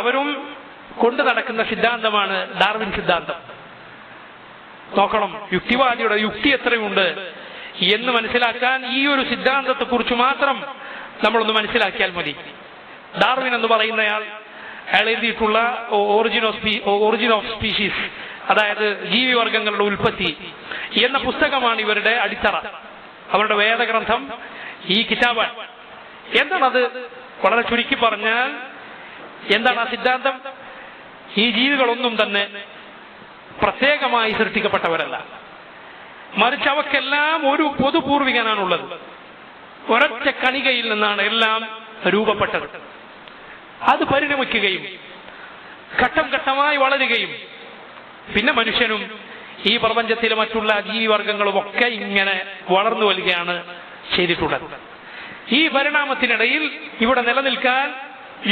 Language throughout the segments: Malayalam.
അവരും കൊണ്ടു നടക്കുന്ന സിദ്ധാന്തമാണ് ഡാർവിൻ സിദ്ധാന്തം. നോക്കണം, യുക്തിവാദിയുടെ യുക്തി എത്രയുണ്ട് എന്ന് മനസ്സിലാക്കാൻ ഈ ഒരു സിദ്ധാന്തത്തെ കുറിച്ച് മാത്രം നമ്മളൊന്ന് മനസ്സിലാക്കിയാൽ മതി. ഡാർവിൻ എന്ന് പറയുന്നയാൾ അയാൾ എഴുതിയിട്ടുള്ള ഒറിജിൻ ഓഫ് സ്പീഷീസ്, അതായത് ജീവിവർഗങ്ങളുടെ ഉൽപ്പത്തി എന്ന പുസ്തകമാണ് ഇവരുടെ അടിത്തറ, അവരുടെ വേദഗ്രന്ഥം ഈ കിതാബാണ്. എന്താണത്? വളരെ ചുരുക്കി പറഞ്ഞാൽ എന്താണ് ആ സിദ്ധാന്തം? ഈ ജീവികളൊന്നും തന്നെ പ്രത്യേകമായി സൃഷ്ടിക്കപ്പെട്ടവരല്ല, മറിച്ച് അവക്കെല്ലാം ഒരു പൊതുപൂർവികനാണുള്ളത്. ഒരൊറ്റ കണികയിൽ നിന്നാണ് എല്ലാം രൂപപ്പെട്ടത്. അത് പരിണമിക്കുകയും ഘട്ടം ഘട്ടമായി വളരുകയും പിന്നെ മനുഷ്യനും ഈ പ്രപഞ്ചത്തിലെ മറ്റുള്ള ജീവിവർഗങ്ങളും ഒക്കെ ഇങ്ങനെ വളർന്നു വരികയാണ് ചെയ്തിട്ടുള്ളത്. ഈ പരിണാമത്തിനിടയിൽ ഇവിടെ നിലനിൽക്കാൻ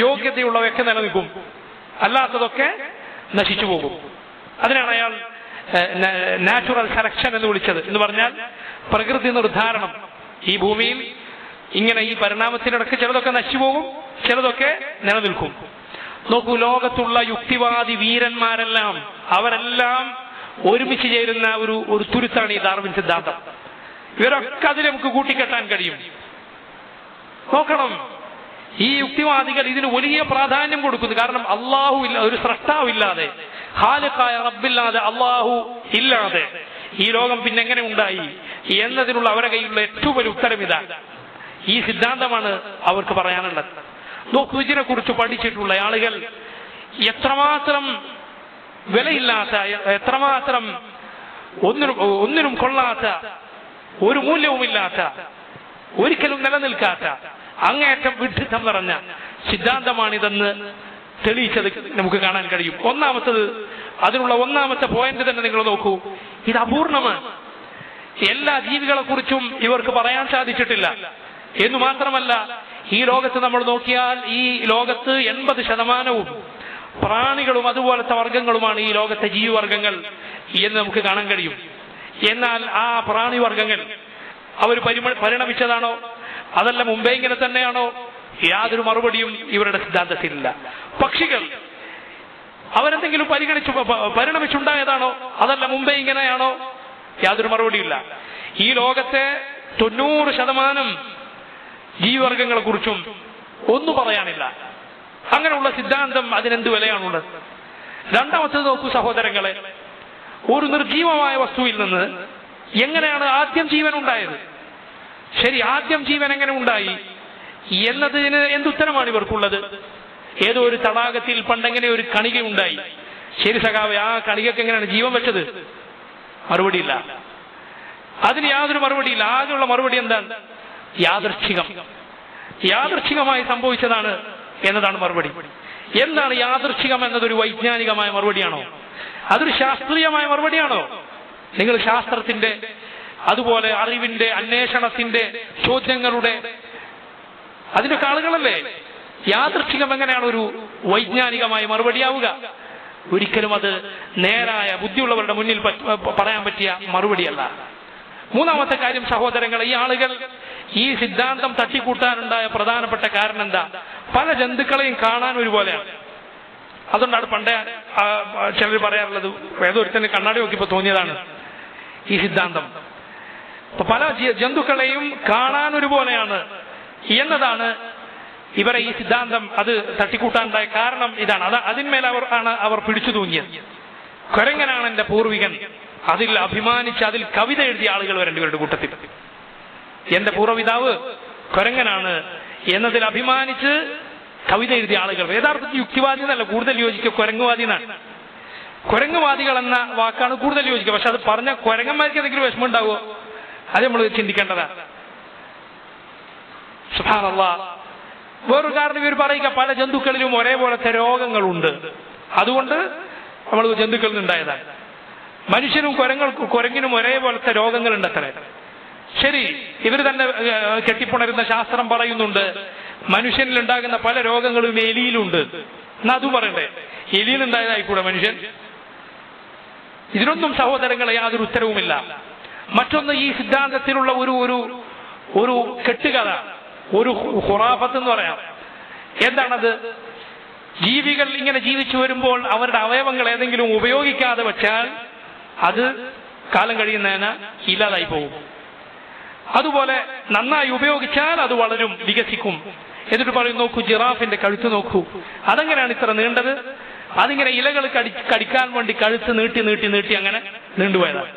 യോഗ്യതയുള്ളവയൊക്കെ നിലനിൽക്കും, അല്ലാത്തതൊക്കെ നശിച്ചു പോകും. അതിനാണ് അയാൾ നാച്ചുറൽ സെലക്ഷൻ എന്ന് വിളിച്ചത്. എന്ന് പറഞ്ഞാൽ പ്രകൃതി നിർദ്ധാരണം. ഈ ഭൂമിയിൽ ഇങ്ങനെ ഈ പരിണാമത്തിനിടയ്ക്ക് ചിലതൊക്കെ നശിച്ചു പോകും, ചിലതൊക്കെ നിലനിൽക്കും. നോക്കൂ, ലോകത്തുള്ള യുക്തിവാദി വീരന്മാരെല്ലാം അവരെല്ലാം ഒരുമിച്ച് ചേരുന്ന ഒരു തുരുത്താണ് ഈ ഡാർവിൻ സിദ്ധാന്തം. ഇവരൊക്കെ അതിൽ നമുക്ക് കൂട്ടിക്കെട്ടാൻ കഴിയും. നോക്കണം, ഈ യുക്തിവാദികൾ ഇതിന് വലിയ പ്രാധാന്യം കൊടുക്കുന്നു. കാരണം അള്ളാഹു ഇല്ല, ഒരു സ്രഷ്ടാവില്ലാതെ, ഖാലിഖായ റബ്ബില്ലാതെ, അള്ളാഹു ഇല്ലാതെ ഈ ലോകം പിന്നെ എങ്ങനെ ഉണ്ടായി എന്നതിനുള്ള അവരുടെ കയ്യിലുള്ള ഏറ്റവും വലിയ ഉത്തരം ഇതാണ്. ഈ സിദ്ധാന്തമാണ് അവർക്ക് പറയാനുള്ളത്. നോക്കൂ, ഇതിനെ കുറിച്ച് പഠിച്ചിട്ടുള്ള ആളുകൾ എത്രമാത്രം വിലയില്ലാത്ത, എത്രമാത്രം ഒന്നിനും കൊള്ളാത്ത, ഒരു മൂല്യവുമില്ലാത്ത, ഒരിക്കലും നിലനിൽക്കാത്ത, അങ്ങേയറ്റം വിഡ്ഢിത്തം നിറഞ്ഞ സിദ്ധാന്തമാണിതെന്ന് തെളിയിച്ചത് നമുക്ക് കാണാൻ കഴിയും. അതിനുള്ള ഒന്നാമത്തെ പോയിന്റ് തന്നെ നിങ്ങൾ നോക്കൂ, ഇത് അപൂർണമാണ്. എല്ലാ ജീവികളെ കുറിച്ചും ഇവർക്ക് പറയാൻ സാധിച്ചിട്ടില്ല എന്ന് മാത്രമല്ല, ഈ ലോകത്ത് നമ്മൾ നോക്കിയാൽ ഈ ലോകത്ത് 80% പ്രാണികളും അതുപോലത്തെ വർഗങ്ങളുമാണ് ഈ ലോകത്തെ ജീവിവർഗങ്ങൾ എന്ന് നമുക്ക് കാണാൻ കഴിയും. എന്നാൽ ആ പ്രാണിവർഗങ്ങൾ അവർ പരിണമിച്ചതാണോ, അതല്ല മുമ്പേ ഇങ്ങനെ തന്നെയാണോ? യാതൊരു മറുപടിയും ഇവരുടെ സിദ്ധാന്തത്തിലില്ല. പക്ഷികൾ അവരെന്തെങ്കിലും പരിണമിച്ചുണ്ടായതാണോ, അതല്ല മുമ്പേ ഇങ്ങനെയാണോ? യാതൊരു മറുപടിയില്ല. ഈ ലോകത്തെ 90% ജീവിവർഗങ്ങളെ കുറിച്ചും ഒന്നും പറയാനില്ല. അങ്ങനെയുള്ള സിദ്ധാന്തം അതിനെന്ത് വിലയാണുള്ളത്? രണ്ടാമത്തേത് നോക്കൂ സഹോദരങ്ങളെ, ഒരു നിർജീവമായ വസ്തുവിൽ നിന്ന് എങ്ങനെയാണ് ആദ്യം ജീവൻ ഉണ്ടായത്? ശരി, ആദ്യം ജീവൻ എങ്ങനെ ഉണ്ടായി എന്നതിന് എന്തുത്തരമാണ് ഇവർക്കുള്ളത്? ഏതോ ഒരു തടാകത്തിൽ പണ്ടെങ്ങനെ ഒരു കണിക ഉണ്ടായി. ശരി സഖാവെ, ആ കണികക്ക് എങ്ങനെയാണ് ജീവൻ വെച്ചത്? മറുപടിയില്ല. അതിന് യാതൊരു മറുപടിയില്ല. ആകെയുള്ള മറുപടി എന്താണ്? യാദൃച്ഛികമായി സംഭവിച്ചതാണ് എന്നതാണ് മറുപടി. എന്താണ് യാദൃച്ഛികം എന്നതൊരു വൈജ്ഞാനികമായ മറുപടിയാണോ? അതൊരു ശാസ്ത്രീയമായ മറുപടിയാണോ? നിങ്ങൾ ശാസ്ത്രത്തിന്റെ, അതുപോലെ അറിവിന്റെ, അന്വേഷണത്തിന്റെ, ചോദ്യങ്ങളുടെ അതിന്റെ ആളുകളല്ലേ? യാദൃച്ഛികം എങ്ങനെയാണ് ഒരു വൈജ്ഞാനികമായ മറുപടിയാവുക? ഒരിക്കലും അത് നേരായ ബുദ്ധിയുള്ളവരുടെ മുന്നിൽ പറയാൻ പറ്റിയ മറുപടിയല്ല. മൂന്നാമത്തെ കാര്യം സഹോദരങ്ങളെ, ഈ ആളുകൾ ഈ സിദ്ധാന്തം തട്ടിക്കൂട്ടാനുണ്ടായ പ്രധാനപ്പെട്ട കാരണം എന്താ? പല ജന്തുക്കളെയും കാണാൻ ഒരുപോലെയാണ്. അതുകൊണ്ടാണ് പണ്ടേ ചിലർ പറയാറുള്ളത്, ഏതൊരുത്തന്നെ കണ്ണാടി നോക്കിയപ്പോൾ തോന്നിയതാണ് ഈ സിദ്ധാന്തം. പല ജന്തുക്കളെയും കാണാൻ ഒരുപോലെയാണ് എന്നതാണ് ഇവരെ ഈ സിദ്ധാന്തം അത് തട്ടിക്കൂട്ടാനുണ്ടായ കാരണം ഇതാണ്. അതിന്മേൽ അവർ പിടിച്ചു തൂങ്ങിയത്. കുരങ്ങനാണ് എന്റെ പൂർവികൻ, അതിൽ അഭിമാനിച്ച് അതിൽ കവിത എഴുതിയ ആളുകൾ വരേണ്ടി ഇവരുടെ കൂട്ടത്തിൽ. എന്റെ പൂർവ്വപിതാവ് കുരങ്ങനാണ് എന്നതിൽ അഭിമാനിച്ച് കവിത എഴുതിയ ആളുകൾ. യഥാർത്ഥത്തിൽ യുക്തിവാദി എന്നല്ല കൂടുതൽ യോജിക്കുക, കുരങ്ങുവാദി എന്നാണ്. കുരങ്ങുവാദികൾ എന്ന വാക്കാണ് കൂടുതൽ യോജിക്കുക. പക്ഷെ അത് പറഞ്ഞ കുരങ്ങന്മാർക്ക് എന്തെങ്കിലും വിഷമം ഉണ്ടാവുമോ? അത് നമ്മൾ ചിന്തിക്കേണ്ടതാണ്. സുബ്ഹാനല്ലാഹ്. വേറൊരു കാരണം ഇവർ പറയുക, പല ജന്തുക്കളിലും ഒരേപോലത്തെ രോഗങ്ങളുണ്ട്, അതുകൊണ്ട് നമ്മൾ ജന്തുക്കളിൽ നിന്നുണ്ടായതാണ്. മനുഷ്യനും കുരങ്ങിനും ഒരേപോലത്തെ രോഗങ്ങളുണ്ട് അത്ര. ശരി, ഇവർ തന്നെ കെട്ടിപ്പുണരുന്ന ശാസ്ത്രം പറയുന്നുണ്ട് മനുഷ്യനിൽ ഉണ്ടാകുന്ന പല രോഗങ്ങളും എലിയിലുണ്ട്. എന്നാ അതും പറയണ്ടേ? എലിയിലുണ്ടായതായിക്കൂടെ മനുഷ്യൻ? ഇതിനൊന്നും സഹോദരങ്ങളെ യാതൊരു ഉത്തരവുമില്ല. മറ്റൊന്ന്, ഈ സിദ്ധാന്തത്തിലുള്ള ഒരു കെട്ടുകഥ, ഒരു ഖുറാഫത്ത് എന്ന് പറയാം. എന്താണത്? ജീവികൾ ഇങ്ങനെ ജീവിച്ചു വരുമ്പോൾ അവരുടെ അവയവങ്ങൾ ഏതെങ്കിലും ഉപയോഗിക്കാതെ വെച്ചാൽ അത് കാലം കഴിയുന്നതിന് ഇല്ലാതായി പോകും. അതുപോലെ നന്നായി ഉപയോഗിച്ചാൽ അത് വളരും, വികസിക്കും. എന്നിട്ട് പറയും, നോക്കൂ ജിറാഫിന്റെ കഴുത്ത് നോക്കൂ, അതെങ്ങനെയാണ് ഇത്ര നീണ്ടത്? അതിങ്ങനെ ഇലകൾ കടിക്കാൻ വേണ്ടി കഴുത്ത് നീട്ടി നീട്ടി നീട്ടി അങ്ങനെ നീണ്ടുപോയതാണ്.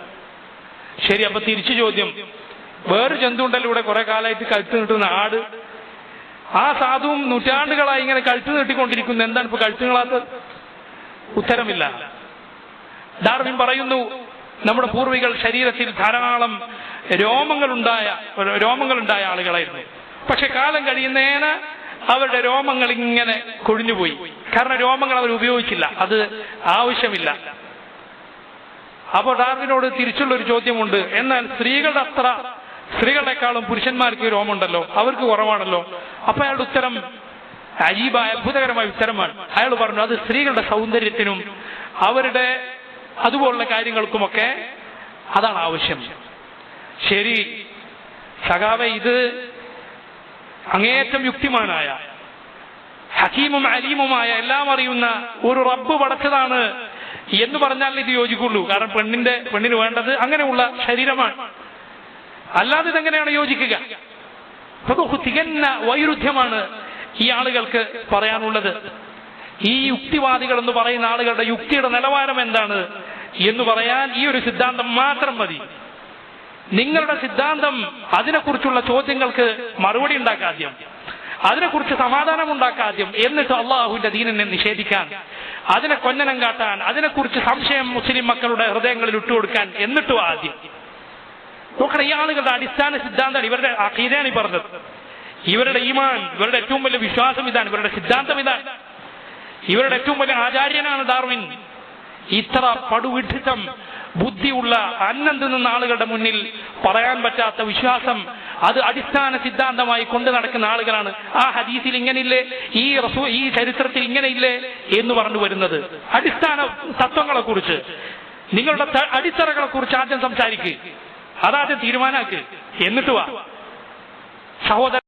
ശരി, അപ്പൊ തിരിച്ചു ചോദ്യം, വേറൊരു ജന്തു ഉണ്ടല്ലോ ഇവിടെ കുറെ കാലമായിട്ട് കഴുത്ത് നീട്ടുന്ന ആട്, ആ സാധുവും നൂറ്റാണ്ടുകളായി ഇങ്ങനെ കഴുത്ത് നീട്ടിക്കൊണ്ടിരിക്കുന്നു, എന്താണ് ഇപ്പൊ കഴുത്ത് നീളാത്തത്? ഉത്തരമില്ല. ഡാർവിൻ പറയുന്നു, നമ്മുടെ പൂർവികൾ ശരീരത്തിൽ ധാരാളം രോമങ്ങളുണ്ടായ ആളുകളായിരുന്നു. പക്ഷെ കാലം കഴിയുന്നതിന് അവരുടെ രോമങ്ങൾ ഇങ്ങനെ കൊഴിഞ്ഞുപോയി. കാരണം രോമങ്ങൾ അവർ ഉപയോഗിച്ചില്ല, അത് ആവശ്യമില്ല. അപ്പോൾ ഡാർവിനോട് തിരിച്ചുള്ളൊരു ചോദ്യമുണ്ട്, എന്നാൽ സ്ത്രീകളെക്കാളും പുരുഷന്മാർക്ക് രോമമുണ്ടല്ലോ, അവർക്ക് കുറവാണല്ലോ. അപ്പൊ അയാളുടെ ഉത്തരം അജീബായ അത്ഭുതകരമായ ഉത്തരമാണ്. അയാൾ പറഞ്ഞു, അത് സ്ത്രീകളുടെ സൗന്ദര്യത്തിനും അവരുടെ അതുപോലുള്ള കാര്യങ്ങൾക്കുമൊക്കെ അതാണ് ആവശ്യം. ശരി സഖാവെ, ഇത് അങ്ങേയറ്റം യുക്തിമാനായ ഹക്കീമും അലീമുമായ എല്ലാം അറിയുന്ന ഒരു റബ്ബ് പടച്ചതാണ് എന്ന് പറഞ്ഞാൽ ഇത് യോജിക്കുള്ളൂ. കാരണം പെണ്ണിന് വേണ്ടത് അങ്ങനെയുള്ള ശരീരമാണ്, അല്ലാതെ ഇതെങ്ങനെയാണ് യോജിക്കുക? തികഞ്ഞ വൈരുദ്ധ്യമാണ് ഈ ആളുകൾക്ക് പറയാനുള്ളത്. ഈ യുക്തിവാദികൾ എന്ന് പറയുന്ന ആളുകളുടെ യുക്തിയുടെ നിലവാരം എന്താണ് എന്ന് പറയാൻ ഈ ഒരു സിദ്ധാന്തം മാത്രം മതി. നിങ്ങളുടെ സിദ്ധാന്തം, അതിനെക്കുറിച്ചുള്ള ചോദ്യങ്ങൾക്ക് മറുപടി ഉണ്ടാക്കാദ്യം, അതിനെക്കുറിച്ച് സമാധാനം ഉണ്ടാക്കാദ്യം, എന്നിട്ട് അള്ളാഹുവിന്റെ ദീനിനെ നിഷേധിക്കാൻ, അതിനെ കൊഞ്ഞനം കാട്ടാൻ, അതിനെക്കുറിച്ച് സംശയം മുസ്ലിം മക്കളുടെ ഹൃദയങ്ങളിൽ ഇട്ടുകൊടുക്കാൻ എന്നിട്ടും ആദ്യം നോക്കണം. ഈ ആളുകളുടെ അടിസ്ഥാന സിദ്ധാന്തം, ഇവരുടെ അഖീദയാണ് ഈ പറഞ്ഞത്, ഇവരുടെ ഈമാൻ, ഇവരുടെ ഏറ്റവും വലിയ വിശ്വാസം ഇതാണ്, ഇവരുടെ സിദ്ധാന്തം ഇതാണ്, ഇവരുടെ ഏറ്റവും വലിയ ആചാര്യനാണ് ഡാർവിൻ. ഇത്ര പടുവിഡ്ഢിത്തം ബുദ്ധിയുള്ള അന്നം തിന്നുന്ന ആളുകളുടെ മുന്നിൽ പറയാൻ പറ്റാത്ത വിശ്വാസം, അത് അടിസ്ഥാന സിദ്ധാന്തമായി കൊണ്ടു നടക്കുന്ന ആളുകളാണ് ആ ഹദീസിൽ ഇങ്ങനെയില്ലേ, ഈ ചരിത്രത്തിൽ ഇങ്ങനെയില്ലേ എന്ന് പറഞ്ഞു വരുന്നത്. അടിസ്ഥാന തത്വങ്ങളെ കുറിച്ച്, നിങ്ങളുടെ അടിത്തറകളെ കുറിച്ച് ആദ്യം സംസാരിക്കുക, അതാദ്യം തീരുമാനാക്കുക, എന്നിട്ട് വാ സഹോദര